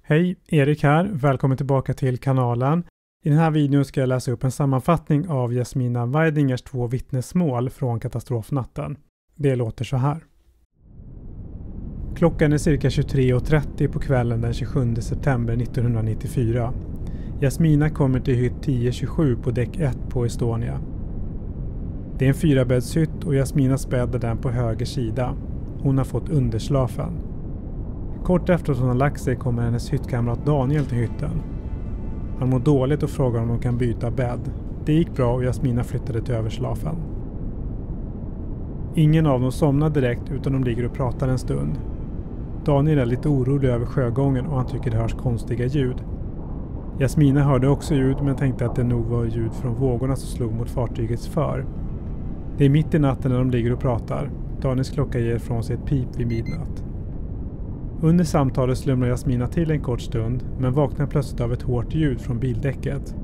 Hej, Erik här. Välkommen tillbaka till kanalen. I den här videon ska jag läsa upp en sammanfattning av Jasmina Weidingers 2 vittnesmål från katastrofnatten. Det låter så här. Klockan är cirka 23:30 på kvällen den 27 september 1994. Jasmina kommer till hytt 1027 på däck 1 på Estonia. Det är en 4-bäddshytt och Jasmina späder den på höger sida. Hon har fått underslafen. Kort efter att hon har lagt sig kommer hennes hyttkamrat Daniel till hytten. Han mår dåligt och frågar om de kan byta bädd. Det gick bra och Jasmina flyttade till överslafen. Ingen av dem somnar direkt utan de ligger och pratar en stund. Daniel är lite orolig över sjögången och han tycker det hörs konstiga ljud. Jasmina hörde också ljud men tänkte att det nog var ljud från vågorna som slog mot fartygets för. Det är mitt i natten när de ligger och pratar. Daniels klocka ger ifrån sig ett pip vid midnatt. Under samtalet slumrar Jasmina till en kort stund men vaknar plötsligt av ett hårt ljud från bildäcket.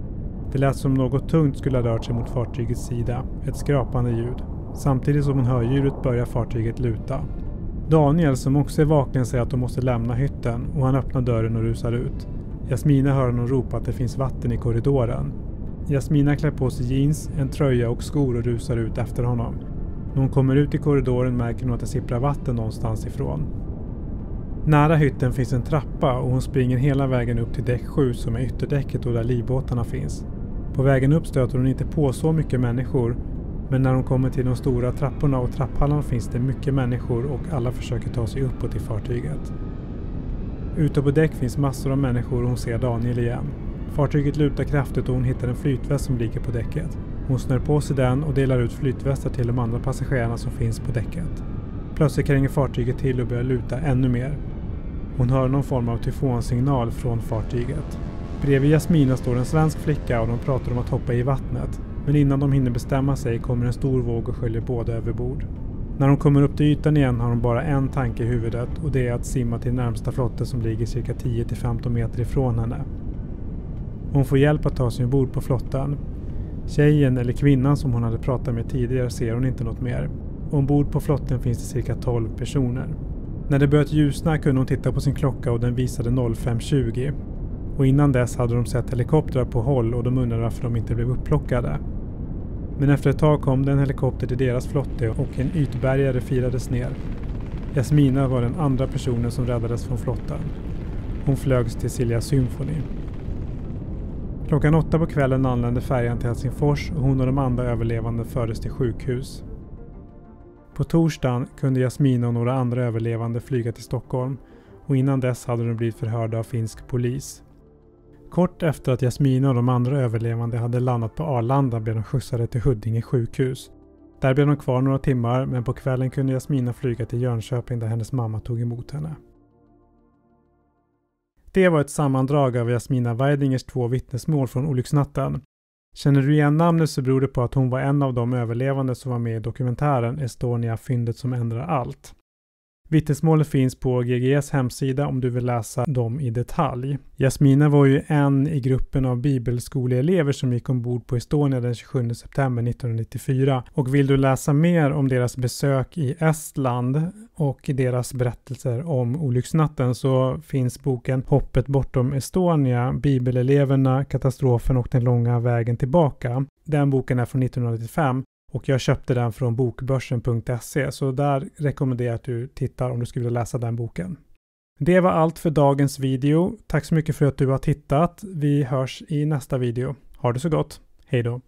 Det lät som något tungt skulle ha rört sig mot fartygets sida, ett skrapande ljud. Samtidigt som hon hör ljudet börjar fartyget luta. Daniel som också är vaken säger att de måste lämna hytten och han öppnar dörren och rusar ut. Jasmina hör honom ropa att det finns vatten i korridoren. Jasmina klär på sig jeans, en tröja och skor och rusar ut efter honom. När hon kommer ut i korridoren märker hon att det sipprar vatten någonstans ifrån. Nära hytten finns en trappa och hon springer hela vägen upp till däck 7 som är ytterdäcket och där livbåtarna finns. På vägen upp stöter hon inte på så mycket människor, men när hon kommer till de stora trapporna och trapphallarna finns det mycket människor och alla försöker ta sig uppåt i fartyget. Ute på däck finns massor av människor och hon ser Daniel igen. Fartyget lutar kraftigt och hon hittar en flytväst som ligger på däcket. Hon snör på sig den och delar ut flytvästar till de andra passagerarna som finns på däcket. Plötsligt kränger fartyget till och börjar luta ännu mer. Hon hör någon form av tyfonsignal från fartyget. Bredvid Jasmina står en svensk flicka och de pratar om att hoppa i vattnet. Men innan de hinner bestämma sig kommer en stor våg och sköljer båda över bord. När de kommer upp till ytan igen har hon bara en tanke i huvudet och det är att simma till närmsta flotte som ligger cirka 10-15 meter ifrån henne. Hon får hjälp att ta sig ombord på flotten. Tjejen eller kvinnan som hon hade pratat med tidigare ser hon inte något mer. Ombord på flotten finns det cirka 12 personer. När det börjat ljusna kunde hon titta på sin klocka och den visade 05:20. Och innan dess hade de sett helikoptrar på håll och de undrade varför de inte blev upplockade. Men efter ett tag kom det en helikopter till deras flotte och en ytbärgare firades ner. Jasmina var den andra personen som räddades från flotten. Hon flögs till Silja Symphony. Klockan 8 på kvällen anlände färjan till Helsingfors och hon och de andra överlevande fördes till sjukhus. På torsdagen kunde Jasmina och några andra överlevande flyga till Stockholm och innan dess hade de blivit förhörda av finsk polis. Kort efter att Jasmina och de andra överlevande hade landat på Arlanda blev de skjutsade till Huddinge sjukhus. Där blev de kvar några timmar men på kvällen kunde Jasmina flyga till Jönköping där hennes mamma tog emot henne. Det var ett sammandrag av Jasmina Weidingers 2 vittnesmål från olycksnatten. Känner du igen namnet så beror det på att hon var en av de överlevande som var med i dokumentären Estonia, fyndet som ändrar allt. Vittnesmålet finns på GGS hemsida om du vill läsa dem i detalj. Jasmina var ju en i gruppen av bibelskoleelever som gick ombord på Estonia den 27 september 1994. Och vill du läsa mer om deras besök i Estland och deras berättelser om olycksnatten så finns boken Hoppet bortom Estonia, bibeleleverna, katastrofen och den långa vägen tillbaka. Den boken är från 1995. Och jag köpte den från bokbörsen.se så där rekommenderar jag att du tittar om du skulle vilja läsa den boken. Det var allt för dagens video. Tack så mycket för att du har tittat. Vi hörs i nästa video. Ha det så gott. Hej då!